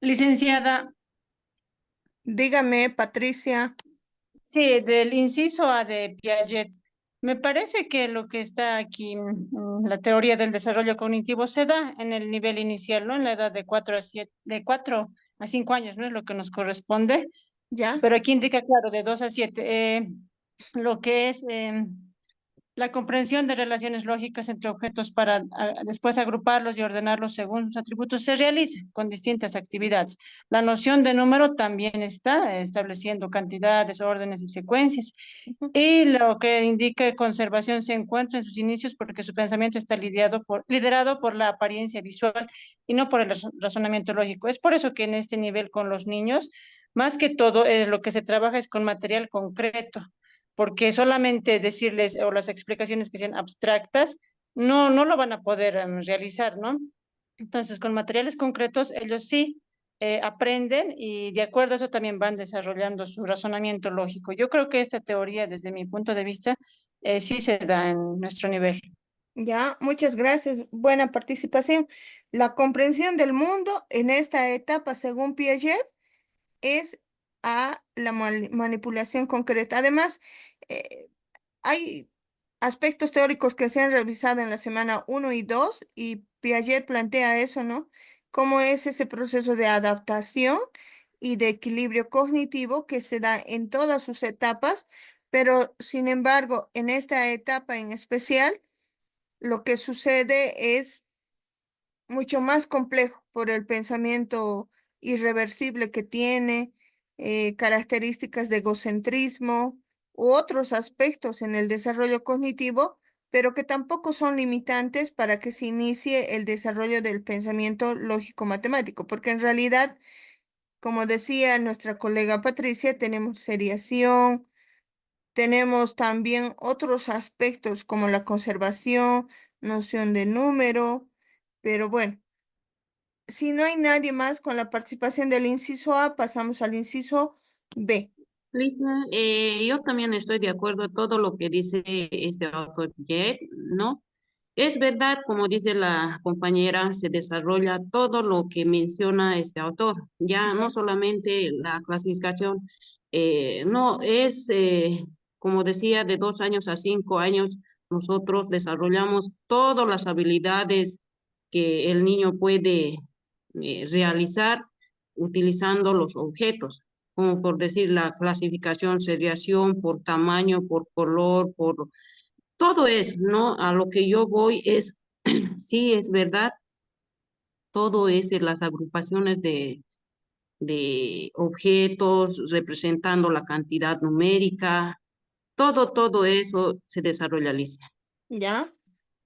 Licenciada, Dígame, Patricia. sí, del inciso A de Piaget, me parece que lo que está aquí, la teoría del desarrollo cognitivo se da en el nivel inicial, ¿no? En la edad de 4 a 7, de 4 a 5 años, ¿no? Es lo que nos corresponde, ¿Ya? pero aquí indica, claro, de 2 a 7, lo que es la comprensión de relaciones lógicas entre objetos para después agruparlos y ordenarlos según sus atributos se realiza con distintas actividades. La noción de número también está estableciendo cantidades, órdenes y secuencias. Ujú. Y lo que indica conservación se encuentra en sus inicios porque su pensamiento está liderado por la apariencia visual y no por el razonamiento lógico. Es por eso que en este nivel con los niños, más que todo, lo que se trabaja es con material concreto porque solamente decirles o las explicaciones que sean abstractas no lo van a poder realizar, ¿no? Entonces, con materiales concretos, ellos sí aprenden y de acuerdo a eso también van desarrollando su razonamiento lógico. Yo creo que esta teoría, desde mi punto de vista, sí se da en nuestro nivel. Ya, muchas gracias. Buena participación. La comprensión del mundo en esta etapa, según Piaget, es a la manipulación concreta. Además, eh, hay aspectos teóricos que se han revisado en la semana 1 y 2 y Piaget plantea eso, ¿no? Cómo es ese proceso de adaptación y de equilibrio cognitivo que se da en todas sus etapas, pero sin embargo, en esta etapa en especial, lo que sucede es mucho más complejo por el pensamiento irreversible que tiene, características de egocentrismo u otros aspectos en el desarrollo cognitivo, pero que tampoco son limitantes para que se inicie el desarrollo del pensamiento lógico-matemático, porque en realidad, como decía nuestra colega Patricia, tenemos seriación, tenemos también otros aspectos como la conservación, noción de número, pero bueno. Si no hay nadie más con la participación del inciso A, pasamos al inciso B. Lisa, yo también estoy de acuerdo a todo lo que dice este autor Jet, ¿no? Es verdad, como dice la compañera, se desarrolla todo lo que menciona este autor, ya no Ya. solamente la clasificación, no es, como decía, de 2 años a 5 años, nosotros desarrollamos todas las habilidades que el niño puede realizar utilizando los objetos, como por decir la clasificación, seriación, por tamaño, por color, por todo eso, ¿no? A lo que yo voy es, sí, es verdad, todo es en las agrupaciones de objetos representando la cantidad numérica, todo eso se desarrolla, Alicia. Ya,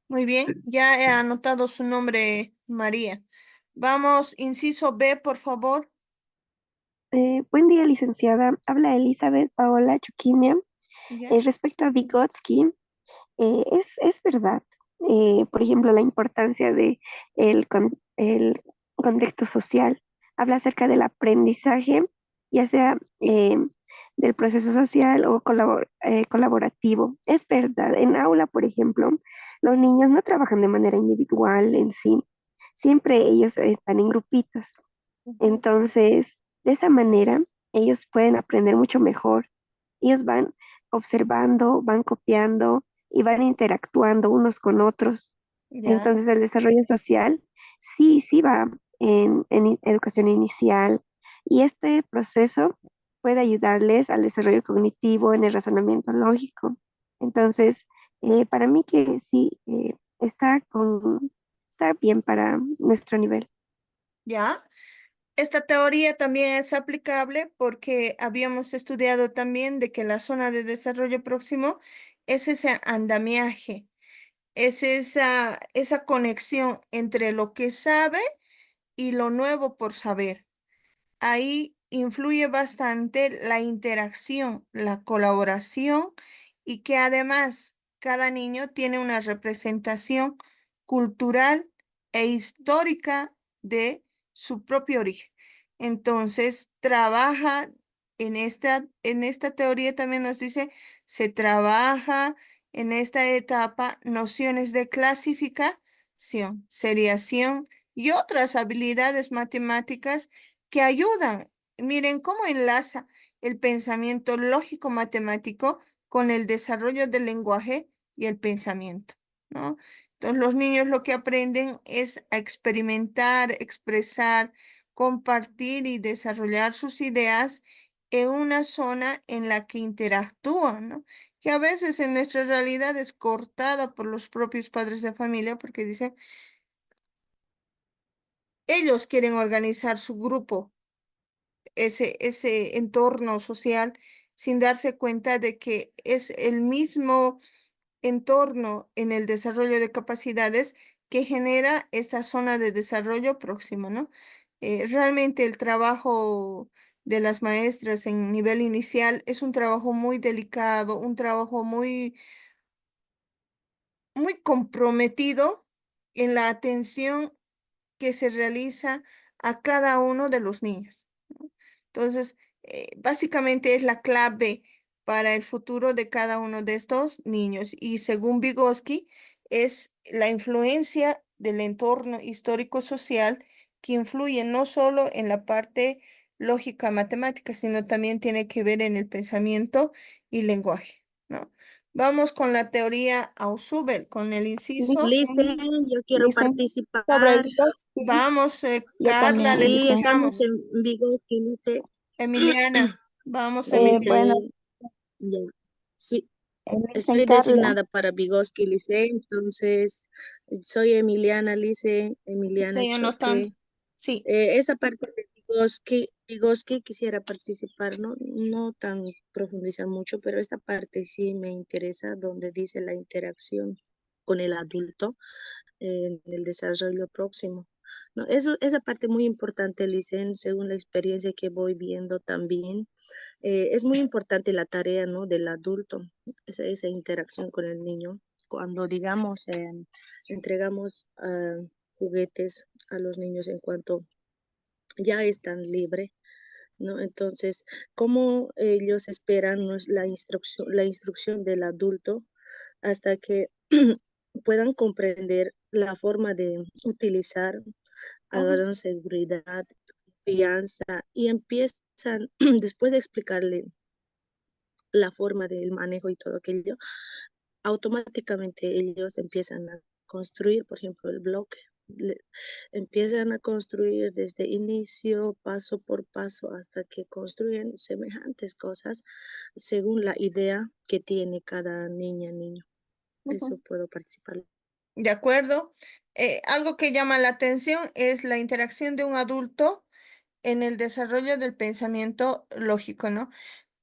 muy bien. Ya he anotado su nombre, María. Vamos, inciso B, por favor. Buen día, licenciada. Habla Elizabeth Paola Chuquimia. Ya, Respecto a Vygotsky, es verdad. Por ejemplo, la importancia de el contexto social. Habla acerca del aprendizaje, ya sea del proceso social o colaborativo. Es verdad. En aula, por ejemplo, los niños no trabajan de manera individual en sí. Siempre ellos están en grupitos. ujú, Entonces, de esa manera, ellos pueden aprender mucho mejor. Ellos van observando, van copiando y van interactuando unos con otros. ya, Entonces, el desarrollo social sí va en educación inicial y este proceso puede ayudarles al desarrollo cognitivo, en el razonamiento lógico. Entonces, para mí que sí, está bien para nuestro nivel. ya. Esta teoría también es aplicable porque habíamos estudiado también de que la zona de desarrollo próximo es ese andamiaje, es esa conexión entre lo que sabe y lo nuevo por saber. Ahí influye bastante la interacción, la colaboración y que además cada niño tiene una representación cultural e histórica de su propio origen. Entonces, trabaja en esta teoría también nos dice, se trabaja en esta etapa nociones de clasificación, seriación y otras habilidades matemáticas que ayudan. Miren cómo enlaza el pensamiento lógico matemático con el desarrollo del lenguaje y el pensamiento, ¿no? Entonces los niños lo que aprenden es a experimentar, expresar, compartir y desarrollar sus ideas en una zona en la que interactúan, ¿no? Que a veces en nuestra realidad es cortada por los propios padres de familia porque dicen, ellos quieren organizar su grupo, ese entorno social, sin darse cuenta de que es el mismo entorno en el desarrollo de capacidades que genera esta zona de desarrollo próximo, ¿no? Realmente el trabajo de las maestras en nivel inicial es un trabajo muy delicado, un trabajo muy comprometido en la atención que se realiza a cada uno de los niños, ¿no? Entonces, básicamente es la clave para el futuro de cada uno de estos niños. Y según Vygotsky, es la influencia del entorno histórico-social que influye no solo en la parte lógica matemática, sino también tiene que ver en el pensamiento y lenguaje, ¿no? Vamos con la teoría Ausubel, con el inciso. Listen, yo quiero Dicen sobre participar. Vygotsky, Vamos, yo Carla, también, le Sí, Lice. estamos escuchamos. en Vygotsky, Lice. Emiliana, vamos, Lice, Emiliana. Bueno, ya. Sí, Dicen estoy Carla, designada para Vygotsky, Lice. Entonces, soy Emiliana, Lice, Emiliana Estoy anotando. Choque. Sí. Esa parte de Vygotsky quisiera participar, ¿no? No tan profundizar mucho, pero esta parte sí me interesa, donde dice la interacción con el adulto en el desarrollo próximo. No, eso, esa parte muy importante, Licen, según la experiencia que voy viendo también, es muy importante la tarea, ¿no? Del adulto, esa interacción con el niño. Cuando, digamos, entregamos juguetes a los niños en cuanto ya están libres, ¿no? Entonces, ¿cómo ellos esperan, ¿no?, la instrucción del adulto hasta que puedan comprender la forma de utilizar, Ujú, agarran seguridad, confianza y empiezan, después de explicarle la forma del manejo y todo aquello, automáticamente ellos empiezan a construir, por ejemplo, el bloque. Empiezan a construir desde inicio, paso por paso, hasta que construyen semejantes cosas según la idea que tiene cada niña, niño. Eso ujú. puedo participar. De acuerdo. Algo que llama la atención es la interacción de un adulto en el desarrollo del pensamiento lógico, ¿no?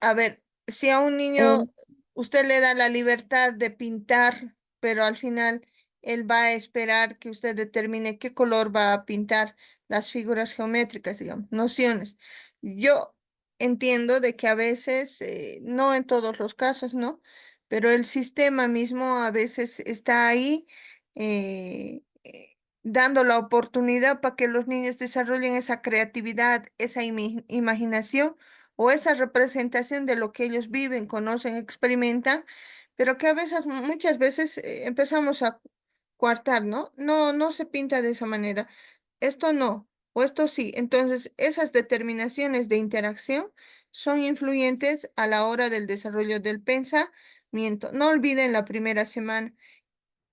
A ver, si a un niño eh, usted le da la libertad de pintar, pero al final él va a esperar que usted determine qué color va a pintar las figuras geométricas, digamos, nociones. Yo entiendo de que a veces, no en todos los casos, ¿no? Pero el sistema mismo a veces está ahí dando la oportunidad para que los niños desarrollen esa creatividad, esa imaginación o esa representación de lo que ellos viven, conocen, experimentan, pero que a veces, muchas veces empezamos a coartar, ¿no? No, no se pinta de esa manera. Esto no, o esto sí. Entonces, esas determinaciones de interacción son influyentes a la hora del desarrollo del pensamiento. No olviden la primera semana.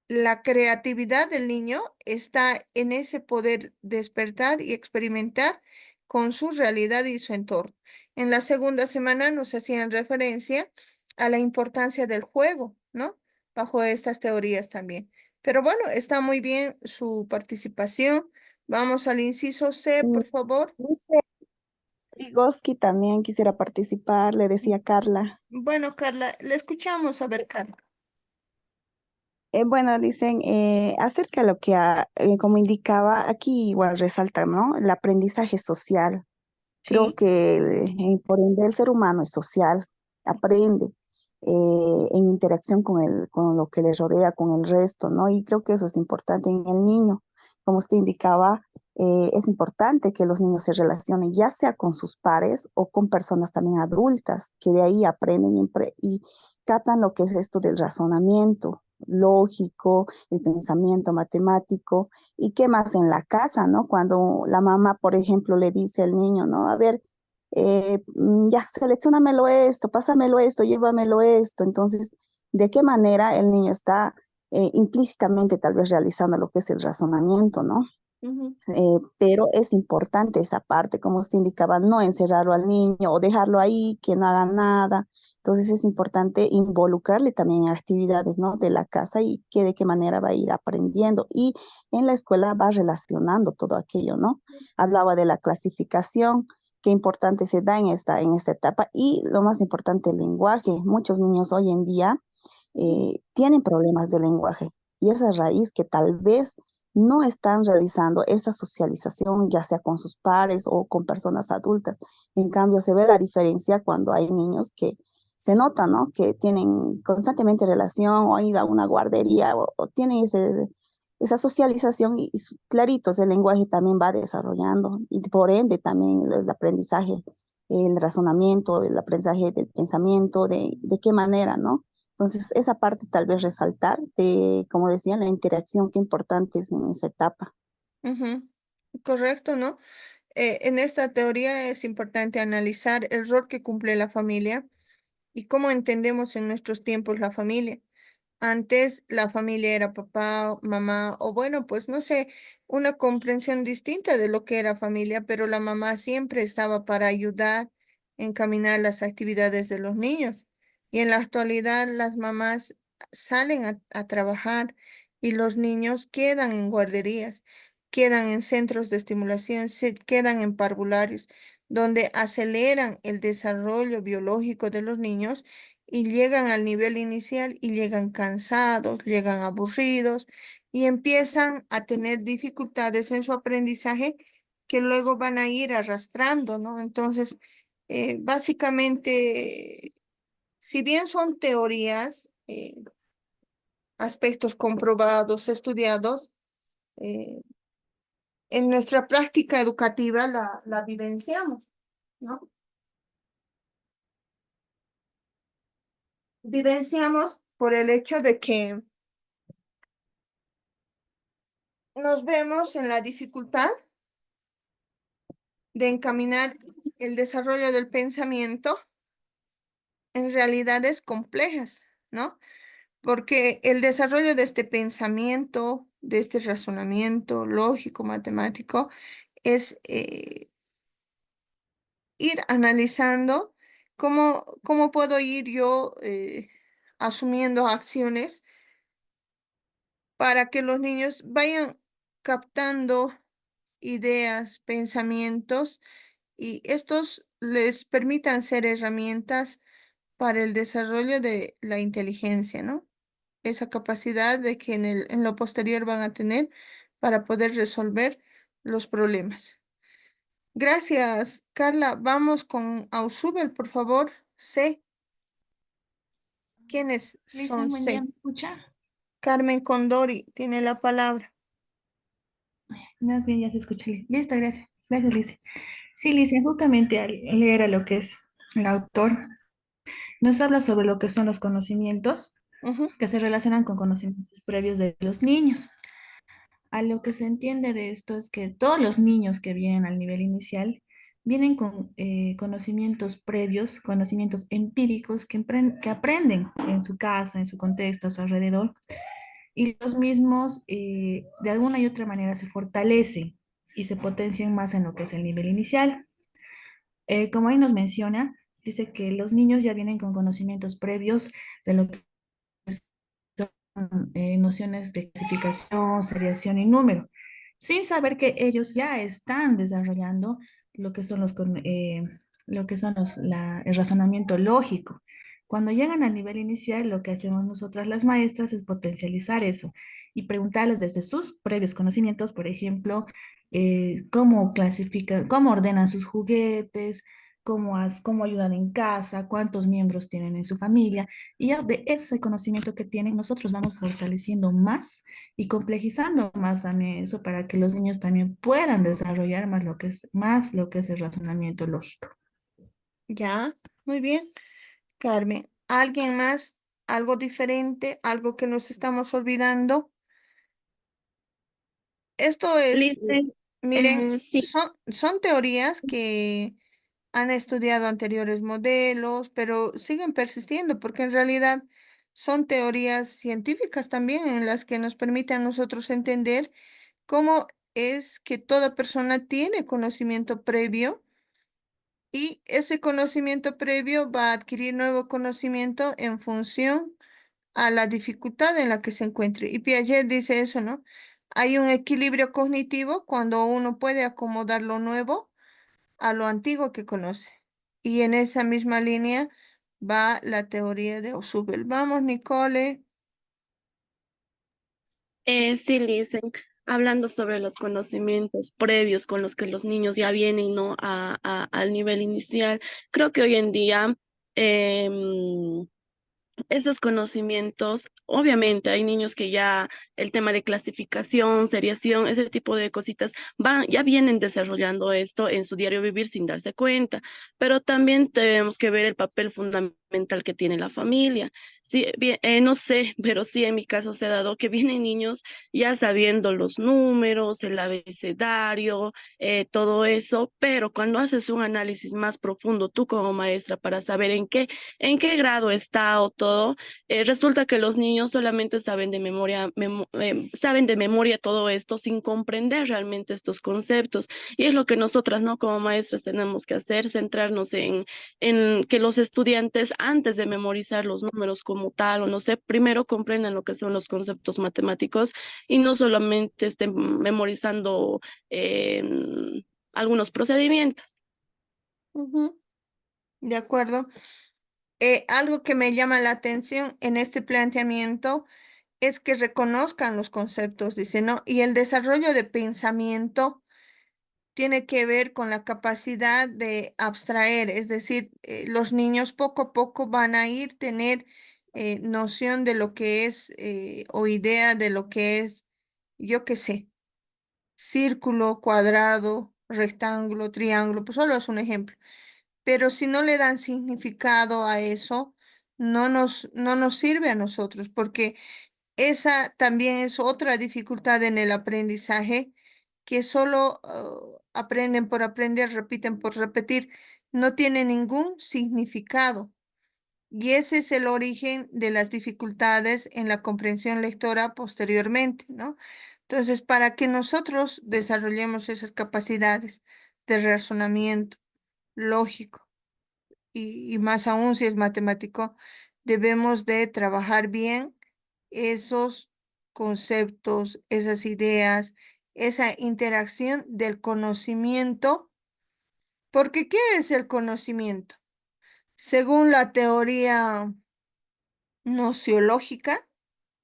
La creatividad del niño está en ese poder despertar y experimentar con su realidad y su entorno. En la segunda semana nos hacían referencia a la importancia del juego, ¿no? Bajo estas teorías también. Pero bueno, está muy bien su participación. Vamos al inciso C, mm, por favor. dice Vygotsky también quisiera participar, le decía Carla. Bueno, Carla, le escuchamos. A ver, Carla. Bueno, dicen acerca de lo que, como indicaba, aquí igual resalta, ¿no? El aprendizaje social. Creo Sí. que por ende el ser humano es social, aprende en interacción con lo que le rodea, con el resto, ¿no? Y creo que eso es importante en el niño. Como usted indicaba, es importante que los niños se relacionen, ya sea con sus pares o con personas también adultas, que de ahí aprenden captan lo que es esto del razonamiento lógico, el pensamiento matemático, y qué más en la casa, ¿no? Cuando la mamá, por ejemplo, le dice al niño, ¿no? A ver, ya, seleccionamelo esto, pásamelo esto, llévamelo esto. Entonces, ¿de qué manera el niño está implícitamente tal vez realizando lo que es el razonamiento, ¿no? Ujú. Pero es importante esa parte, como usted indicaba, no encerrarlo al niño o dejarlo ahí, que no haga nada. Entonces es importante involucrarle también en actividades, ¿no? De la casa y que de qué manera va a ir aprendiendo. Y en la escuela va relacionando todo aquello, ¿no? Hablaba de la clasificación, qué importante se da en esta etapa. Y lo más importante, el lenguaje. Muchos niños hoy en día tienen problemas de lenguaje y esa raíz que tal vez no están realizando esa socialización, ya sea con sus pares o con personas adultas. En cambio, se ve la diferencia cuando hay niños que se nota, ¿no? Que tienen constantemente relación o han ido a una guardería o tienen esa socialización y clarito, ese lenguaje también va desarrollando y por ende también el aprendizaje, el razonamiento, el aprendizaje del pensamiento, de qué manera, ¿no? Entonces, esa parte tal vez resaltar de, como decía, la interacción, qué importante es en esa etapa. Ujú. Correcto, ¿no? En esta teoría es importante analizar el rol que cumple la familia y cómo entendemos en nuestros tiempos la familia. Antes la familia era papá, mamá, o bueno, pues no sé, una comprensión distinta de lo que era familia, pero la mamá siempre estaba para ayudar, encaminar las actividades de los niños. Y en la actualidad las mamás salen a trabajar y los niños quedan en guarderías, quedan en centros de estimulación, se quedan en parvularios, donde aceleran el desarrollo biológico de los niños y llegan al nivel inicial y llegan cansados, llegan aburridos y empiezan a tener dificultades en su aprendizaje que luego van a ir arrastrando, ¿no? Entonces, básicamente, si bien son teorías, aspectos comprobados, estudiados, eh, en nuestra práctica educativa la vivenciamos, ¿no? Vivenciamos por el hecho de que nos vemos en la dificultad de encaminar el desarrollo del pensamiento en realidades complejas, ¿no? Porque el desarrollo de este pensamiento, de este razonamiento lógico, matemático, es ir analizando cómo puedo ir yo asumiendo acciones para que los niños vayan captando ideas, pensamientos y estos les permitan ser herramientas para el desarrollo de la inteligencia, ¿no? Esa capacidad de que en lo posterior van a tener para poder resolver los problemas. Gracias, Carla. Vamos con Ausubel, por favor. C. ¿Quiénes Lisa, son buen día, C? ¿me escucha? Carmen Condori tiene la palabra. Más bien, ya se escucha. Listo, gracias. Gracias, Lisa. Sí, Lisa, justamente al leer a lo que es el autor, nos habla sobre lo que son los conocimientos Ujú. que se relacionan con conocimientos previos de los niños. A lo que se entiende de esto es que todos los niños que vienen al nivel inicial vienen con conocimientos previos, conocimientos empíricos que aprenden en su casa, en su contexto, a su alrededor, y los mismos de alguna y otra manera se fortalecen y se potencian más en lo que es el nivel inicial. Como ahí nos menciona, dice que los niños ya vienen con conocimientos previos de lo que son nociones de clasificación, seriación y número, sin saber que ellos ya están desarrollando lo que son lo que son el razonamiento lógico. Cuando llegan al nivel inicial, lo que hacemos nosotras las maestras es potencializar eso y preguntarles desde sus previos conocimientos, por ejemplo, cómo clasifican, cómo ordenan sus juguetes, cómo ayudan en casa, cuántos miembros tienen en su familia. Y ya de ese conocimiento que tienen, nosotros vamos fortaleciendo más y complejizando más también eso para que los niños también puedan desarrollar más lo que es el razonamiento lógico. Ya, muy bien. Carmen, ¿Alguien más? ¿Algo diferente? ¿Algo que nos estamos olvidando? Esto es, Listen, miren, sí. son teorías que han estudiado anteriores modelos, pero siguen persistiendo porque en realidad son teorías científicas también en las que nos permiten a nosotros entender cómo es que toda persona tiene conocimiento previo y ese conocimiento previo va a adquirir nuevo conocimiento en función a la dificultad en la que se encuentre. Y Piaget dice eso, ¿no? Hay un equilibrio cognitivo cuando uno puede acomodar lo nuevo a lo antiguo que conoce. Y en esa misma línea va la teoría de Ausubel. Vamos, Nicole. Sí, Lisen, hablando sobre los conocimientos previos con los que los niños ya vienen, ¿no? Al nivel inicial, creo que hoy en día em, esos conocimientos, obviamente hay niños que ya el tema de clasificación, seriación, ese tipo de cositas, ya vienen desarrollando esto en su diario vivir sin darse cuenta, pero también tenemos que ver el papel fundamental que tiene la familia. Sí, bien, no sé, pero sí en mi caso se ha dado que vienen niños ya sabiendo los números, el abecedario, todo eso, pero cuando haces un análisis más profundo tú como maestra para saber en qué grado está o todo, resulta que los niños solamente saben de memoria, saben de memoria todo esto sin comprender realmente estos conceptos. Y es lo que nosotras, ¿no? Como maestras tenemos que hacer, centrarnos en que los estudiantes, antes de memorizar los números como tal, o no sé, primero comprendan lo que son los conceptos matemáticos y no solamente estén memorizando algunos procedimientos. Ujú. De acuerdo. Algo que me llama la atención en este planteamiento es que reconozcan los conceptos, dice, ¿no? Y el desarrollo de pensamiento tiene que ver con la capacidad de abstraer, es decir, los niños poco a poco van a ir tener noción de lo que es o idea de lo que es, yo qué sé, círculo, cuadrado, rectángulo, triángulo, pues solo es un ejemplo. Pero si no le dan significado a eso, no nos sirve a nosotros, porque esa también es otra dificultad en el aprendizaje, que solo aprenden por aprender, repiten por repetir, no tiene ningún significado. Y ese es el origen de las dificultades en la comprensión lectora posteriormente, ¿no? Entonces, para que nosotros desarrollemos esas capacidades de razonamiento lógico, y más aún si es matemático, debemos de trabajar bien esos conceptos, esas ideas, esa interacción del conocimiento, porque ¿qué es el conocimiento? Según la teoría nociológica,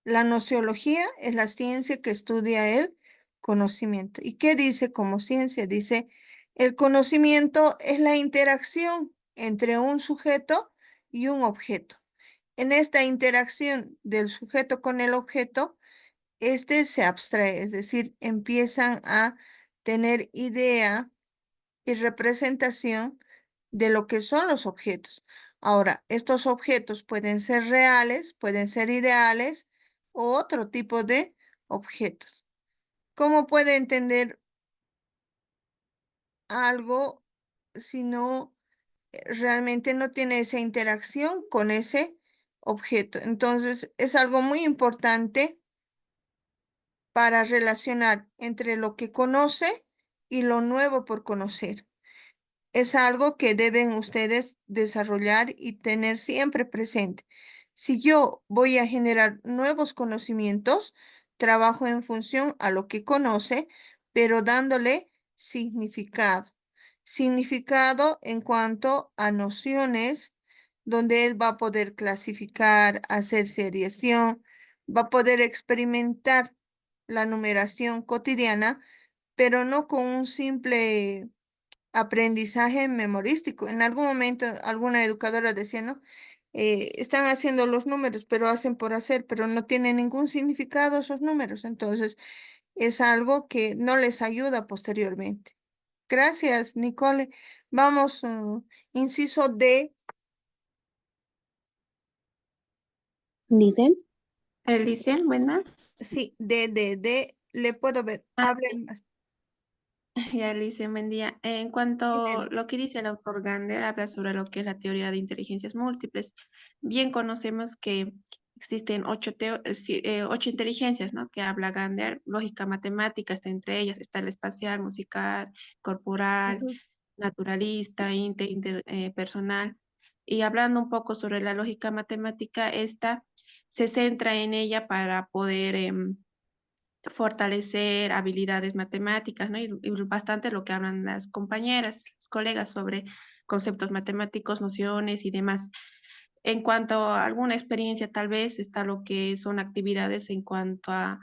la nociología es la ciencia que estudia el conocimiento. ¿Y qué dice como ciencia? Dice, el conocimiento es la interacción entre un sujeto y un objeto. En esta interacción del sujeto con el objeto, este se abstrae, es decir, empiezan a tener idea y representación de lo que son los objetos. Ahora, estos objetos pueden ser reales, pueden ser ideales o otro tipo de objetos. ¿Cómo puede entender algo si no realmente no tiene esa interacción con ese objeto? Entonces, es algo muy importante para relacionar entre lo que conoce y lo nuevo por conocer. Es algo que deben ustedes desarrollar y tener siempre presente. Si yo voy a generar nuevos conocimientos, trabajo en función a lo que conoce, pero dándole significado. Significado en cuanto a nociones donde él va a poder clasificar, hacer seriación, va a poder experimentar la numeración cotidiana, pero no con un simple aprendizaje memorístico. En algún momento alguna educadora decía, ¿no? Están haciendo los números, pero hacen por hacer, pero no tienen ningún significado esos números. Entonces, es algo que no les ayuda posteriormente. Gracias, Nicole. Vamos, inciso D. Dicen. Licen, buenas. Sí, le puedo ver. Hablen más. Ya, Licen, buen día. En cuanto a Jimena. lo que dice el autor Gander, habla sobre lo que es la teoría de inteligencias múltiples. Bien conocemos que existen ocho inteligencias, ¿no? Que habla Gander, lógica matemática está entre ellas, está el espacial, musical, corporal, Ujú. naturalista, interpersonal. Y hablando un poco sobre la lógica matemática, esta se centra en ella para poder fortalecer habilidades matemáticas, ¿no? Y bastante lo que hablan las compañeras, las colegas sobre conceptos matemáticos, nociones y demás. En cuanto a alguna experiencia, tal vez está lo que son actividades en cuanto a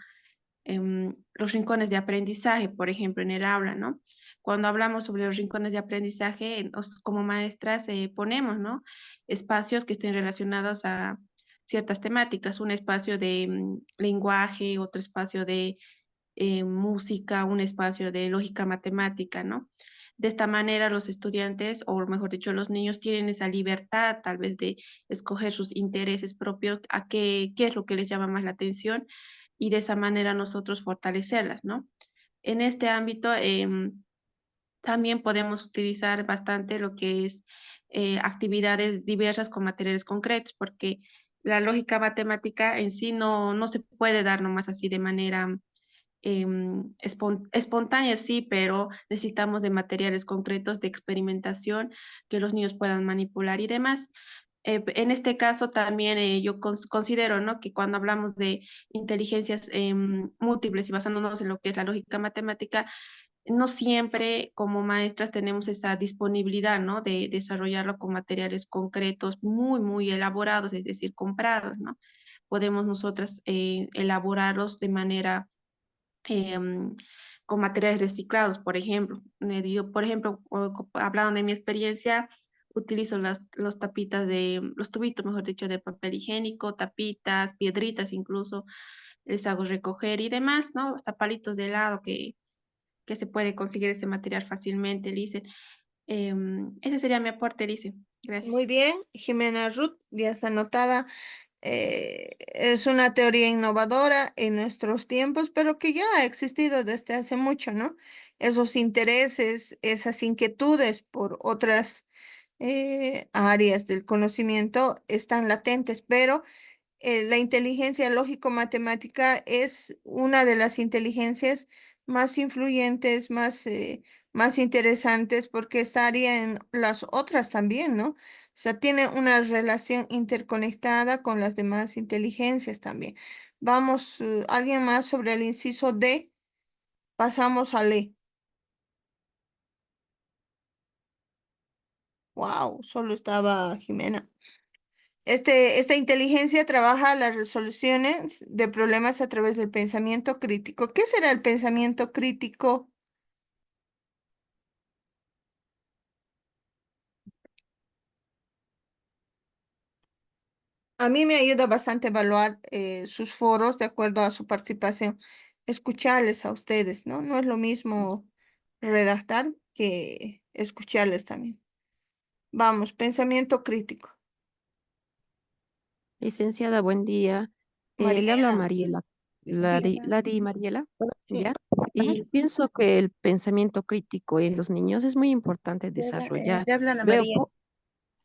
los rincones de aprendizaje, por ejemplo, en el aula, ¿no? Cuando hablamos sobre los rincones de aprendizaje, como maestras ponemos, ¿no? Espacios que estén relacionados a ciertas temáticas, un espacio de lenguaje, otro espacio de música, un espacio de lógica matemática, ¿no? De esta manera los estudiantes, o mejor dicho, los niños tienen esa libertad tal vez de escoger sus intereses propios, a qué es lo que les llama más la atención y de esa manera nosotros fortalecerlas, ¿no? En este ámbito también podemos utilizar bastante lo que es actividades diversas con materiales concretos, porque la lógica matemática en sí no se puede dar nomás así de manera espontánea, sí, pero necesitamos de materiales concretos de experimentación que los niños puedan manipular y demás. En este caso también yo considero, ¿no? Que cuando hablamos de inteligencias múltiples y basándonos en lo que es la lógica matemática, no siempre como maestras tenemos esa disponibilidad, ¿no? De desarrollarlo con materiales concretos muy elaborados, es decir, comprados, ¿no? Podemos nosotras elaborarlos de manera con materiales reciclados, por ejemplo. Yo, por ejemplo, hablando de mi experiencia, utilizo los tapitas los tubitos, mejor dicho, de papel higiénico, tapitas, piedritas incluso, les hago recoger y demás, ¿no? Hasta palitos de helado que se puede conseguir ese material fácilmente, Lice. Ese sería mi aporte, Lice. Muy Gracias. bien, Jimena Ruth, ya está anotada. Es una teoría innovadora en nuestros tiempos, pero que ya ha existido desde hace mucho, ¿no? Esos intereses, esas inquietudes por otras áreas del conocimiento están latentes, pero la inteligencia lógico-matemática es una de las inteligencias más influyentes, más interesantes, porque estaría en las otras también, ¿no? O sea, tiene una relación interconectada con las demás inteligencias también. Vamos, ¿alguien más sobre el inciso D? Pasamos a E. Wow, solo estaba Jimena. Esta inteligencia trabaja las resoluciones de problemas a través del pensamiento crítico. ¿Qué será el pensamiento crítico? A mí me ayuda bastante evaluar sus foros de acuerdo a su participación. Escucharles a ustedes, ¿no? No es lo mismo redactar que escucharles también. Vamos, pensamiento crítico. Licenciada, buen día. Le habla Mariela, Mariela, sí, la di Mariela, sí. ¿ya? Y pienso que el pensamiento crítico en los niños es muy importante desarrollar. Te habla Ana Veo, María.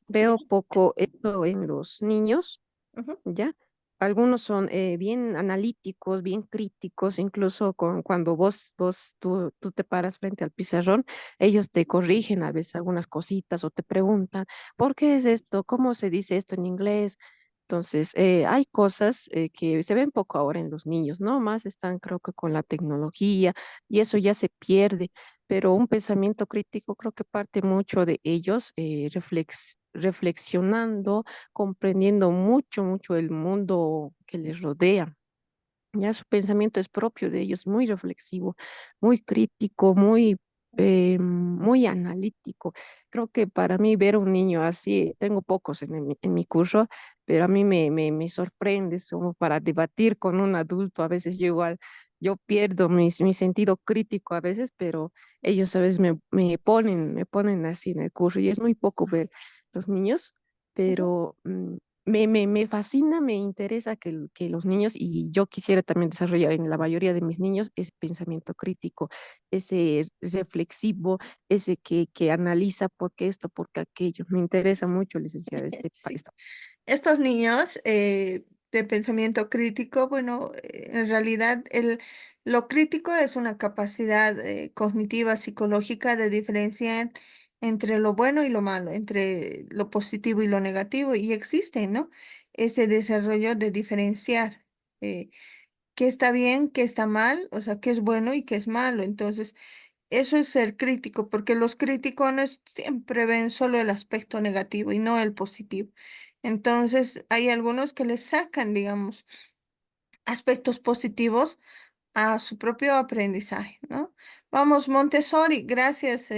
veo poco esto en los niños, Ujú. ¿ya? Algunos son bien analíticos, bien críticos, incluso cuando tú te paras frente al pizarrón, ellos te corrigen a veces algunas cositas o te preguntan, ¿por qué es esto? ¿Cómo se dice esto en inglés? Entonces, hay cosas que se ven poco ahora en los niños, ¿no? Más están, creo que con la tecnología y eso ya se pierde, pero un pensamiento crítico creo que parte mucho de ellos reflexionando, comprendiendo mucho el mundo que les rodea. Ya su pensamiento es propio de ellos, muy reflexivo, muy crítico, muy analítico. Creo que para mí ver un niño así, tengo pocos en mi curso, pero a mí me sorprende, es como para debatir con un adulto. A veces yo igual, yo pierdo mi sentido crítico a veces, pero ellos a veces me ponen así en el curso y es muy poco ver los niños, pero me fascina, me interesa que los niños, y yo quisiera también desarrollar en la mayoría de mis niños ese pensamiento crítico, ese reflexivo, ese que analiza por qué esto, por qué aquello. Me interesa mucho, licenciada, Sí. esta. Estos niños de pensamiento crítico, bueno, en realidad lo crítico es una capacidad cognitiva, psicológica de diferenciar entre lo bueno y lo malo, entre lo positivo y lo negativo, y existe, ¿no? Ese desarrollo de diferenciar qué está bien, qué está mal, o sea, qué es bueno y qué es malo. Entonces, eso es ser crítico, porque los criticones siempre ven solo el aspecto negativo y no el positivo. Entonces, hay algunos que les sacan, digamos, aspectos positivos a su propio aprendizaje, ¿no? Vamos, Montessori, gracias,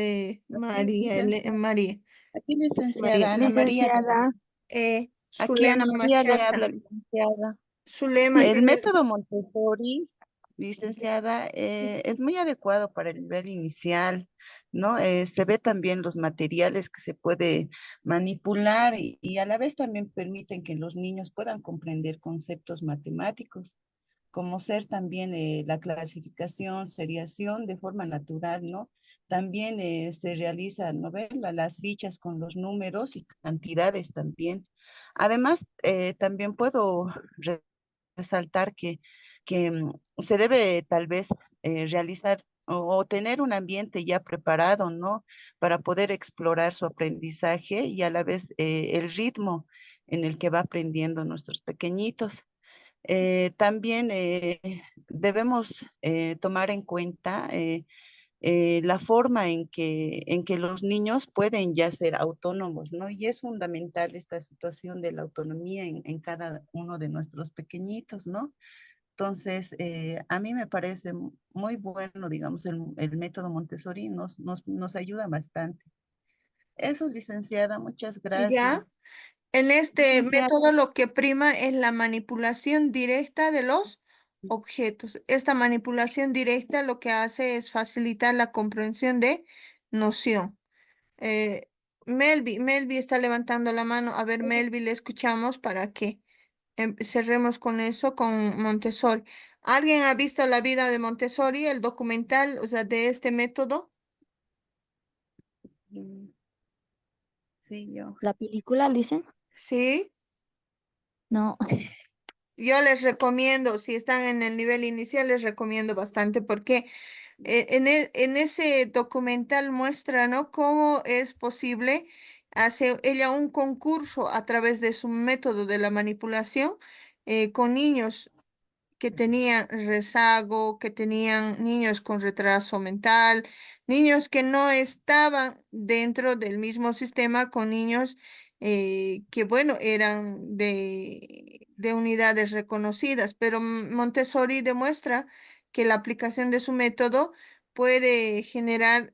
María, María, Aquí, María. licenciada Ana María, Licenciada, aquí Ana Zulema María le habla, Machaca, licenciada. Zulema El tiene, método Montessori, licenciada, sí, es muy adecuado para el nivel inicial, ¿no? Se ve también los materiales que se puede manipular y a la vez también permiten que los niños puedan comprender conceptos matemáticos, como ser también la clasificación, seriación de forma natural, ¿no? También se realiza, ¿no ve? Las fichas con los números y cantidades también. Además, también puedo resaltar que se debe tal vez realizar o tener un ambiente ya preparado, ¿no? Para poder explorar su aprendizaje y a la vez el ritmo en el que va aprendiendo nuestros pequeñitos. También debemos tomar en cuenta la forma en que los niños pueden ya ser autónomos, ¿no? Y es fundamental esta situación de la autonomía en cada uno de nuestros pequeñitos, ¿no? Entonces, a mí me parece muy bueno, digamos, el método Montessori nos ayuda bastante. Eso, licenciada, muchas gracias. ya. En este Licenciada, método lo que prima es la manipulación directa de los objetos. Esta manipulación directa lo que hace es facilitar la comprensión de noción. Eh, Melvi está levantando la mano. A ver, Melvi, le escuchamos para que cerremos con eso, con Montessori. ¿Alguien ha visto la vida de Montessori, el documental, o sea, de este método? mm, sí, yo. La película, Licen, Sí. no. Yo les recomiendo, si están en el nivel inicial, les recomiendo bastante porque en ese documental muestra, ¿no? Cómo es posible hacer ella un concurso a través de su método de la manipulación con niños que tenían rezago, que tenían niños con retraso mental, niños que no estaban dentro del mismo sistema con niños que, bueno, eran de unidades reconocidas, pero Montessori demuestra que la aplicación de su método puede generar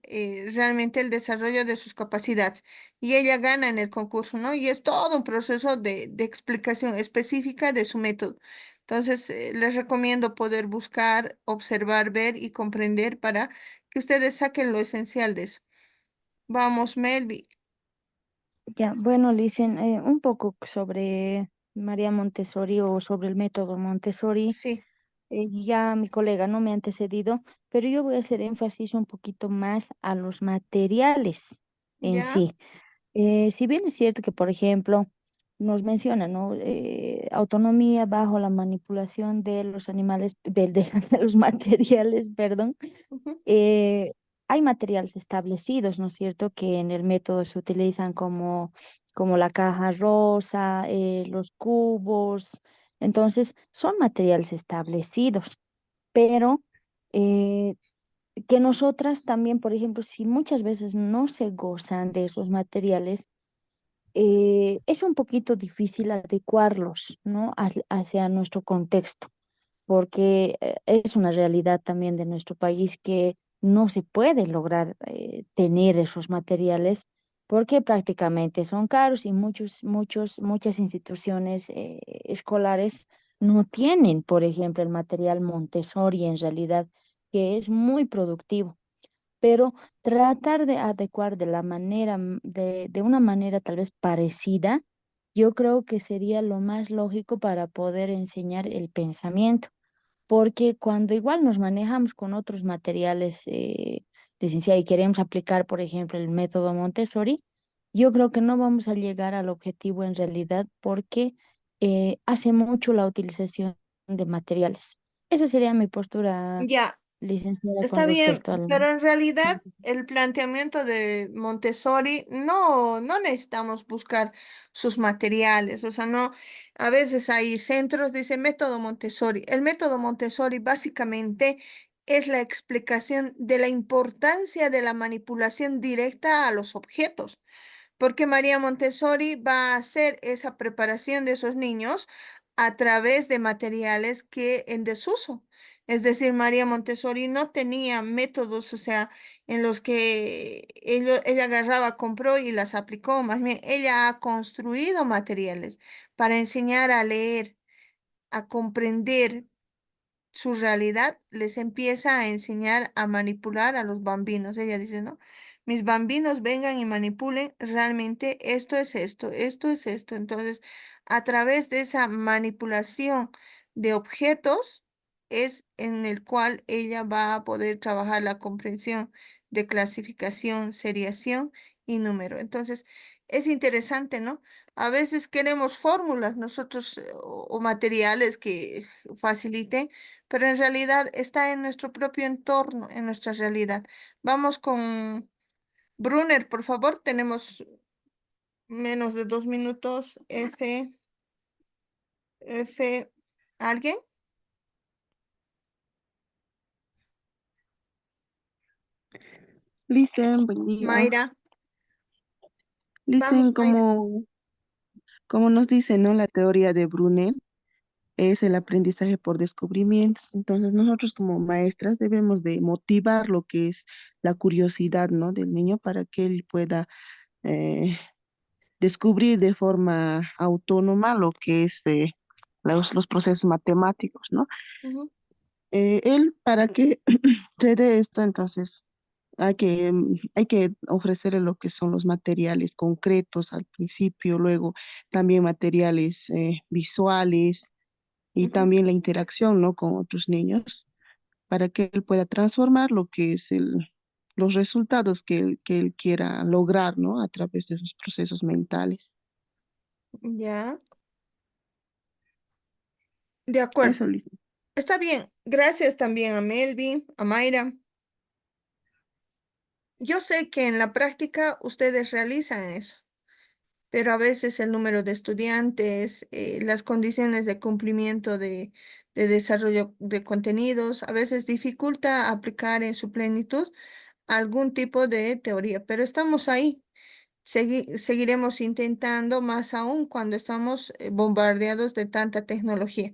realmente el desarrollo de sus capacidades. Y ella gana en el concurso, ¿no? Y es todo un proceso de explicación específica de su método. Entonces, les recomiendo poder buscar, observar, ver y comprender para que ustedes saquen lo esencial de eso. Vamos, Melvi. Ya, bueno, Licen, un poco sobre María Montessori o sobre el método Montessori. Sí, Ya mi colega no me ha antecedido, pero yo voy a hacer énfasis un poquito más a los materiales en ya. sí. Si bien es cierto que, por ejemplo, nos menciona, ¿no? Autonomía bajo la manipulación de los animales, de los materiales, perdón. Ujú. eh, Hay materiales establecidos, ¿no es cierto?, que en el método se utilizan como la caja rosa, los cubos. Entonces, son materiales establecidos, pero eh, que nosotras también, por ejemplo, si muchas veces no se gozan de esos materiales, es un poquito difícil adecuarlos, ¿no? Hacia nuestro contexto, porque es una realidad también de nuestro país que no se puede lograr tener esos materiales porque prácticamente son caros y muchas instituciones escolares no tienen, por ejemplo, el material Montessori en realidad, que es muy productivo, pero tratar de adecuar de la manera, de una manera tal vez parecida yo creo que sería lo más lógico para poder enseñar el pensamiento, porque cuando igual nos manejamos con otros materiales, licenciada, y queremos aplicar, por ejemplo, el método Montessori, yo creo que no vamos a llegar al objetivo en realidad porque hace mucho la utilización de materiales. Esa sería mi postura, Ya, licenciada, con está bien, respecto al... pero en realidad el planteamiento de Montessori no necesitamos buscar sus materiales, o sea, no, a veces hay centros, dice método Montessori. El método Montessori básicamente es la explicación de la importancia de la manipulación directa a los objetos, porque María Montessori va a hacer esa preparación de esos niños a través de materiales que en desuso. Es decir, María Montessori no tenía métodos, o sea, en los que ella agarraba, compró y las aplicó. Más bien, ella ha construido materiales para enseñar a leer, a comprender su realidad, les empieza a enseñar a manipular a los bambinos. Ella dice, ¿no? Mis bambinos vengan y manipulen, realmente esto es esto, esto es esto. Entonces, a través de esa manipulación de objetos es en el cual ella va a poder trabajar la comprensión de clasificación, seriación y número. Entonces, es interesante, ¿no? A veces queremos fórmulas nosotros o materiales que faciliten, pero en realidad está en nuestro propio entorno, en nuestra realidad. Vamos con Brunner, por favor, tenemos menos de 2 minutos. ¿Alguien? Listen, buen día. Mayra, vamos, Listen, Mayra. como nos dice, ¿no? La teoría de Brunet es el aprendizaje por descubrimientos. Entonces, nosotros como maestras debemos de motivar lo que es la curiosidad, ¿no? Del niño para que él pueda eh, descubrir de forma autónoma lo que es los procesos matemáticos, ¿no? Ujú. Él, para que se dé esto, entonces hay que ofrecerle lo que son los materiales concretos al principio, luego también materiales visuales y Ujú. también la interacción, ¿no? Con otros niños para que él pueda transformar lo que es los resultados que él quiera lograr, ¿no? A través de sus procesos mentales. Ya, de acuerdo. Eso, Liz. Está bien. Gracias también a Melvin, a Mayra. Yo sé que en la práctica ustedes realizan eso, pero a veces el número de estudiantes, las condiciones de cumplimiento de desarrollo de contenidos, a veces dificulta aplicar en su plenitud algún tipo de teoría, pero estamos ahí. Seguiremos intentando más aún cuando estamos bombardeados de tanta tecnología.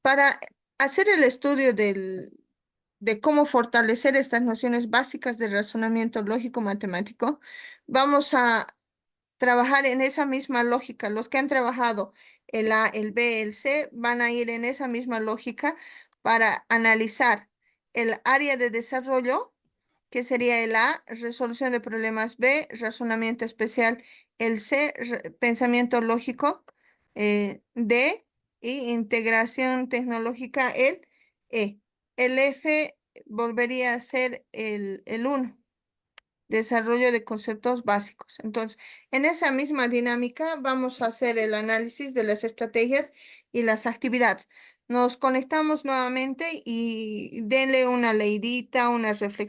Para hacer el estudio de cómo fortalecer estas nociones básicas de razonamiento lógico matemático, vamos a trabajar en esa misma lógica. Los que han trabajado el A, el B, el C, van a ir en esa misma lógica para analizar el área de desarrollo, que sería el A, resolución de problemas; B, razonamiento especial; el C, pensamiento lógico; D, y integración tecnológica; el E. El F volvería a ser el 1, desarrollo de conceptos básicos. Entonces, en esa misma dinámica vamos a hacer el análisis de las estrategias y las actividades. Nos conectamos nuevamente y denle una leidita, una reflexión.